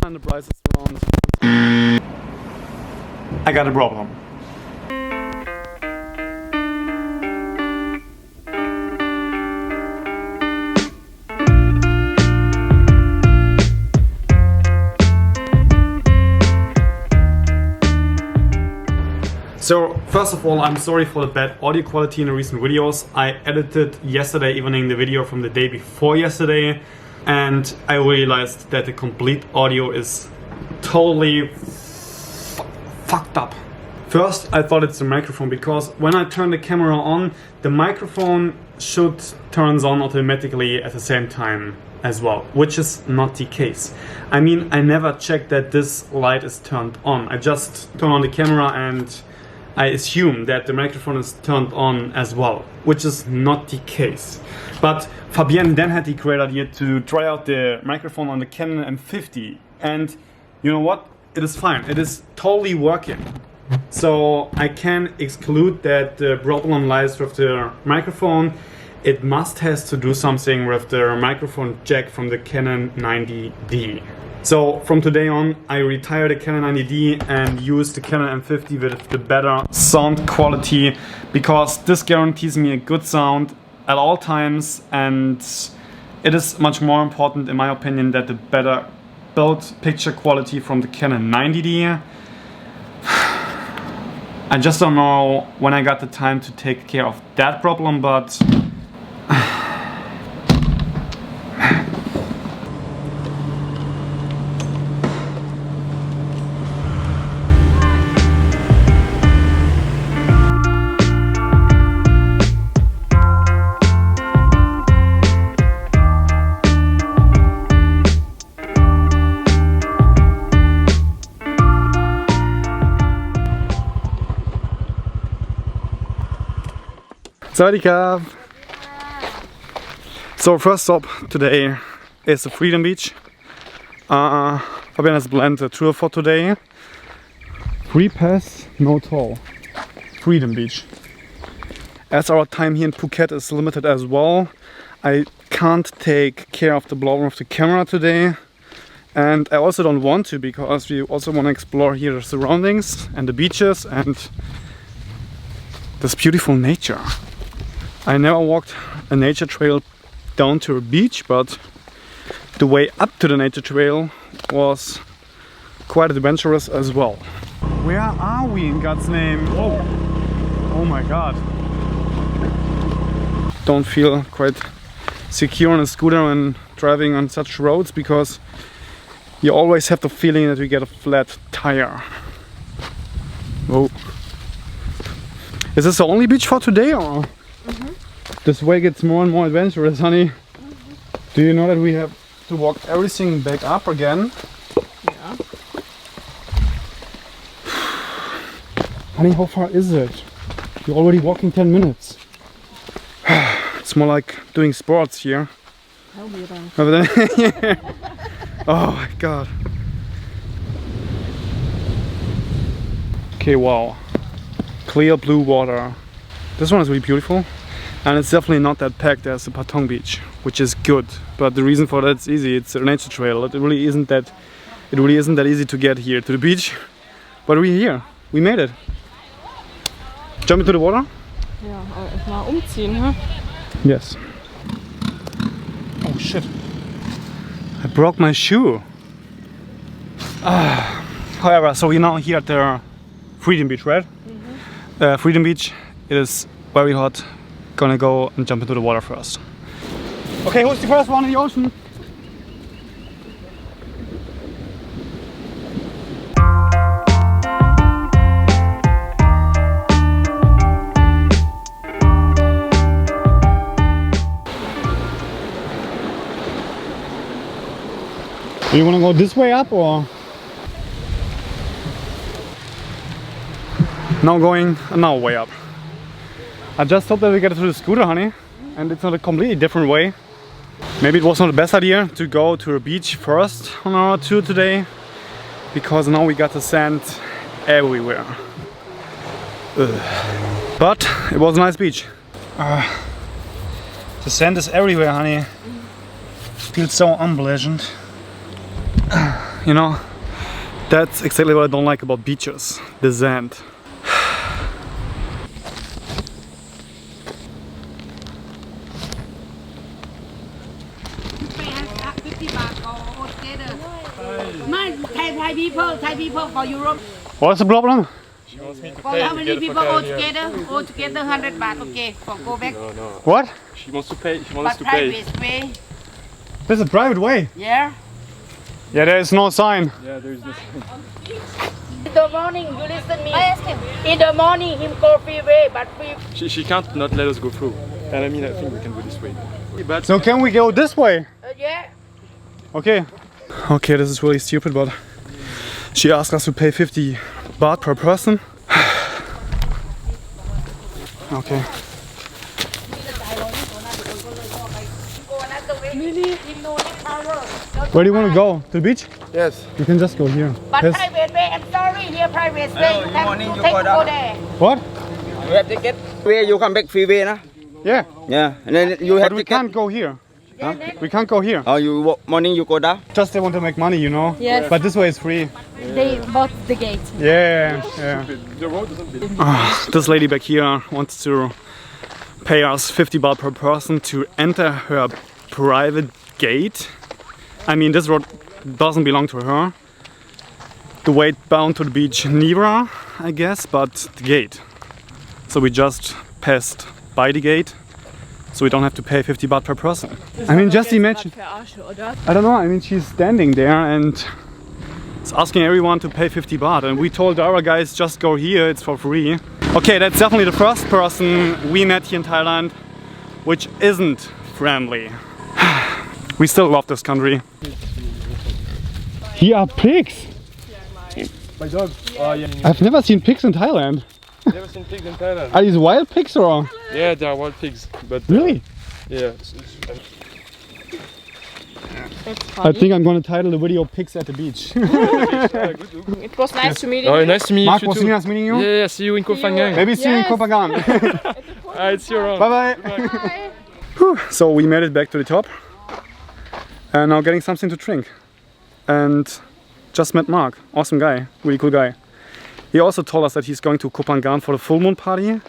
and the price is around. I got a problem. So first of all, I'm sorry for the bad audio quality in the recent videos. I edited yesterday evening the video from the day before yesterday, and I realized that the complete audio is totally fucked up. First, I thought it's the microphone, because when I turn the camera on, the microphone should turn on automatically at the same time as well, which is not the case. I mean, I never checked that this light is turned on. I just turn on the camera and I assume that the microphone is turned on as well, which is not the case. But Fabienne then had the great idea to try out the microphone on the Canon M50, and you know what? It is fine. It is totally working. So I can exclude that the problem lies with the microphone. It must has to do something with the microphone jack from the Canon 90D. So from today on, I retire the Canon 90D and use the Canon M50 with the better sound quality, because this guarantees me a good sound at all times, and it is much more important in my opinion that the better build picture quality from the Canon 90D. I just don't know when I got the time to take care of that problem, but Sawadee. So first stop today is the Freedom Beach. Fabian has planned a tour for today. Free pass, no toll. Freedom Beach. As our time here in Phuket is limited as well, I can't take care of the blowing of the camera today. And I also don't want to, because we also want to explore here the surroundings and the beaches and this beautiful nature. I never walked a nature trail down to a beach, but the way up to the nature trail was quite adventurous as well. Where are we, in God's name? Oh my god. Don't feel quite secure on a scooter when driving on such roads, because you always have the feeling that you get a flat tire. Oh. Is this the only beach for today, or? This way gets more and more adventurous, honey. Do you know that we have to walk everything back up again? Yeah. Honey, how far is it? You're already walking 10 minutes. It's more like doing sports here. Oh my god. Okay, wow. Clear blue water. This one is really beautiful. And it's definitely not that packed as the Patong beach, which is good. But the reason for that is easy. It's a nature trail. It really isn't that easy to get here to the beach. But we're here. We made it. Jump into the water? Ja, aber erstmal umziehen, huh? Yes. Oh shit. I broke my shoe. However, so we're now here at the Freedom Beach, right? Freedom Beach. It is very hot. Gonna go and jump into the water first. Okay, who's the first one in the ocean? Do you want to go this way up, or? Now going another way up. I just thought that we get to the scooter, honey, and it's not a completely different way. Maybe it was not the best idea to go to a beach first on our tour today, because now we got the sand everywhere. But it was a nice beach. The sand is everywhere, honey. Feels so unpleasant. You know, that's exactly what I don't like about beaches, the sand. Thai people for Europe. What's the problem? She wants me to For pay how to many get people for all here. together? All together 100 baht. Okay, for go back. No, no. What? She wants to pay. She wants But us to pay. private way. This is a private way. Yeah. Yeah, there is no sign. Yeah, there's this. In the morning, you listen me. I ask him. In the morning, him go free way, but free. She can't not let us go through. And I mean, I think we can go this way. But So can we go this way? Yeah. Okay. Okay, this is really stupid, but she asked us to pay 50 baht per person. Okay. Where do you want to go? To the beach? yes. You can just go here. But Yes. private way, I'm sorry, here private way. You have to take go there. What? You have ticket. Where you come back freeway, na? Yeah, Yeah. And then you have but we ticket. can't go here. We can't go here. Oh, you walk, morning you go down. Just they want to make money, you know? Yes. But this way is free. They bought the gate. Yeah, yeah. The road doesn't be. This lady back here wants to pay us 50 baht per person to enter her private gate. I mean, this road doesn't belong to her. The way bound to the beach nearer, I guess, but the gate. So we just passed by the gate, so we don't have to pay 50 baht per person. I mean, just imagine. I don't know, I mean, she's standing there and is asking everyone to pay 50 baht, and we told our guys just go here, it's for free. Okay, that's definitely the first person we met here in Thailand which isn't friendly. We still love this country. Here are pigs! My dog. Oh yeah. I've never seen pigs in Thailand. Never seen pigs in Thailand. Are these wild pigs or? Yeah, there are wild pigs, but Really? yeah. That's I funny. think I'm gonna title the video Pigs at the Beach. It was nice to meet you. Oh, nice to meet Mark, you was too. nice meeting you? Yeah, see you in Koh Phangan. Maybe see you in Yes. Koh Phangan. Alright, see you around. Bye bye. So we made it back to the top and now getting something to drink. And just met Mark, awesome guy, really cool guy. He also told us that he's going to Koh Phangan for the full moon party.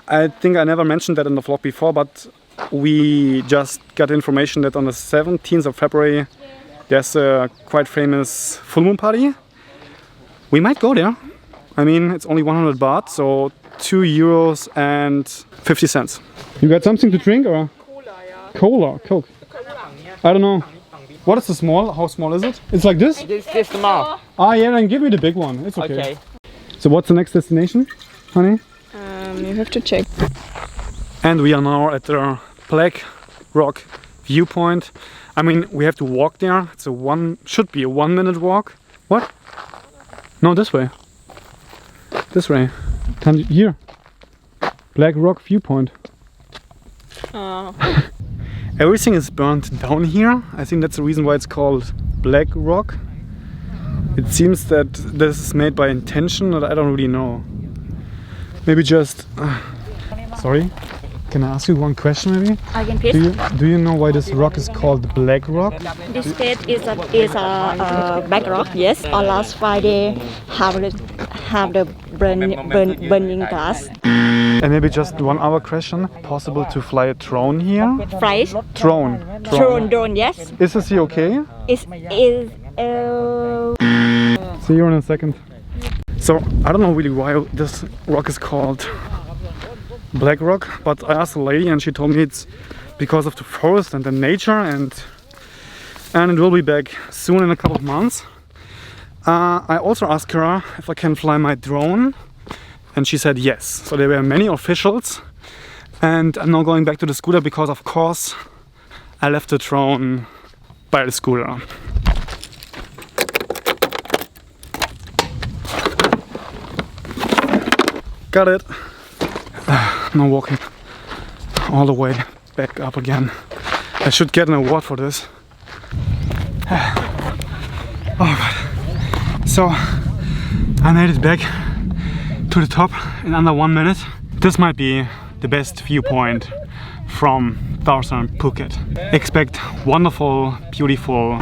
I think I never mentioned that in the vlog before, but we just got information that on the 17th of February there's a quite famous full moon party. We might go there. I mean, it's only 100 baht, so 2 euros and 50 cents. You got something to drink or? Cola, yeah. Cola, Coke. I don't know. What is the small? How small is it? It's like this? This small. Ah, yeah, then give me the big one. It's okay. Okay. So what's the next destination, honey? You have to check. And we are now at the Black Rock Viewpoint. I mean, we have to walk there. It's should be a 1 minute walk. What? No, this way. This way. Come here. Black Rock Viewpoint. Everything is burnt down here. I think that's the reason why it's called Black Rock. It seems that this is made by intention, but I don't really know. Maybe just... sorry? Can I ask you one question maybe? I can please. Do you know why this rock is called Black Rock? This state is a black rock. Yes. On last Friday, have the burning gas. And maybe just 1 hour question. Possible to fly a drone here? Fries. Drone. Drone. Yes. Is this here okay? Is See you in a second. So I don't know really why this rock is called Black Rock, but I asked a lady and she told me it's because of the forest and the nature, and it will be back soon in a couple of months. I also asked her if I can fly my drone, and she said yes. So there were many officials, and I'm now going back to the scooter because of course I left the drone by the scooter. Got it. Now walking all the way back up again. I should get an award for this. Oh god. So I made it back to the top in under 1 minute. This might be the best viewpoint from Southern Phuket. Expect wonderful, beautiful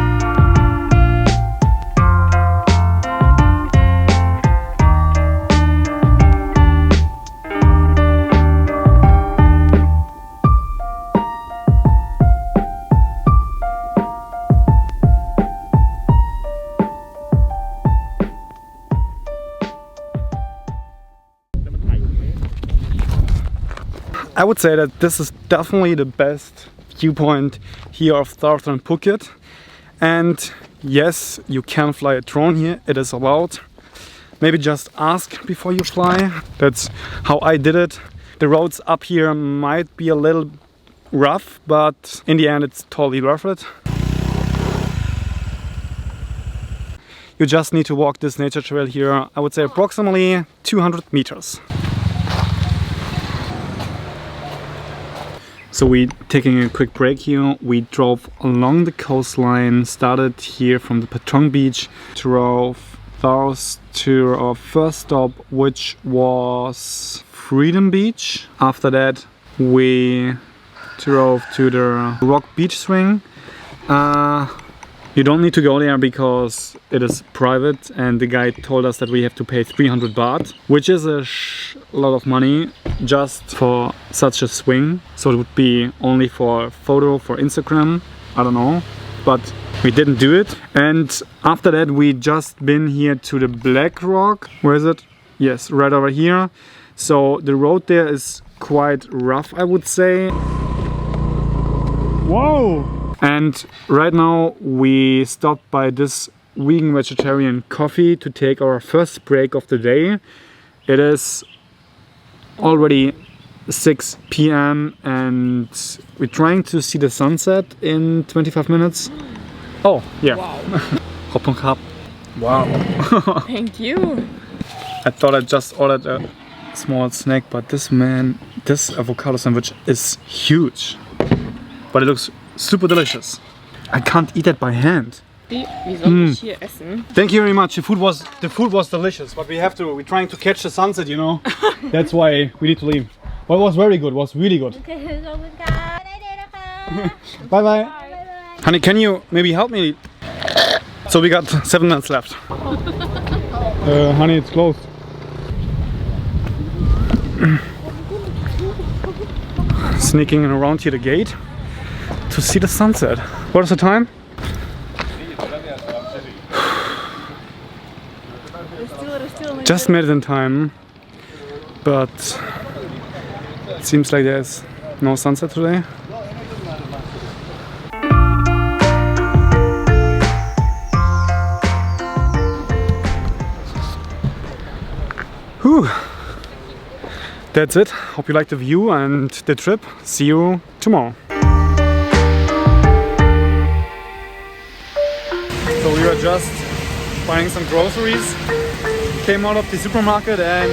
I would say that this is definitely the best viewpoint here of Southern Phuket. And yes, you can fly a drone here, it is allowed. Maybe just ask before you fly. That's how I did it. The roads up here might be a little rough, but in the end it's totally worth it. You just need to walk this nature trail here, I would say approximately 200 meters. So we're taking a quick break here. We drove along the coastline, started here from the Patong beach, drove south to our first stop, which was Freedom Beach. After that we drove to the Rock Beach Swing. You don't need to go there because it is private, and the guide told us that we have to pay 300 baht, which is a lot of money just for such a swing. So it would be only for photo, for Instagram, I don't know, but we didn't do it. And after that we just been here to the Black Rock. Where is it? Yes, right over here. So the road there is quite rough, I would say. Whoa! And right now we stopped by this vegan vegetarian coffee to take our first break of the day. It is already 6 p.m. and we're trying to see the sunset in 25 minutes. Oh, yeah. Wow. Wow. Thank you. I thought I just ordered a small snack, but this avocado sandwich is huge. But it looks super delicious. I can't eat it by hand. Wie soll ich hier essen? Thank you very much. The food was delicious, but we're trying to catch the sunset, you know. That's why we need to leave. But it was very good. It was really good. Bye bye. Honey, can you maybe help me? So we got 7 minutes left. Honey, it's closed. Sneaking around here the gate to see the sunset. What is the time? Just made it in time, but it seems like there's no sunset today. Whew. That's it. Hope you liked the view and the trip. See you tomorrow. So we were just buying some groceries. Came out of the supermarket and...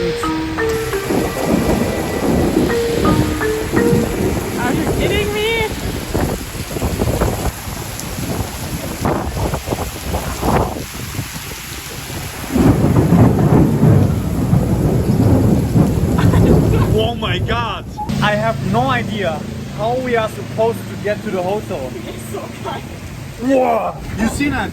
Are you kidding me? Oh my god! I have no idea how we are supposed to get to the hotel. It's so geil. Whoa! You seen that?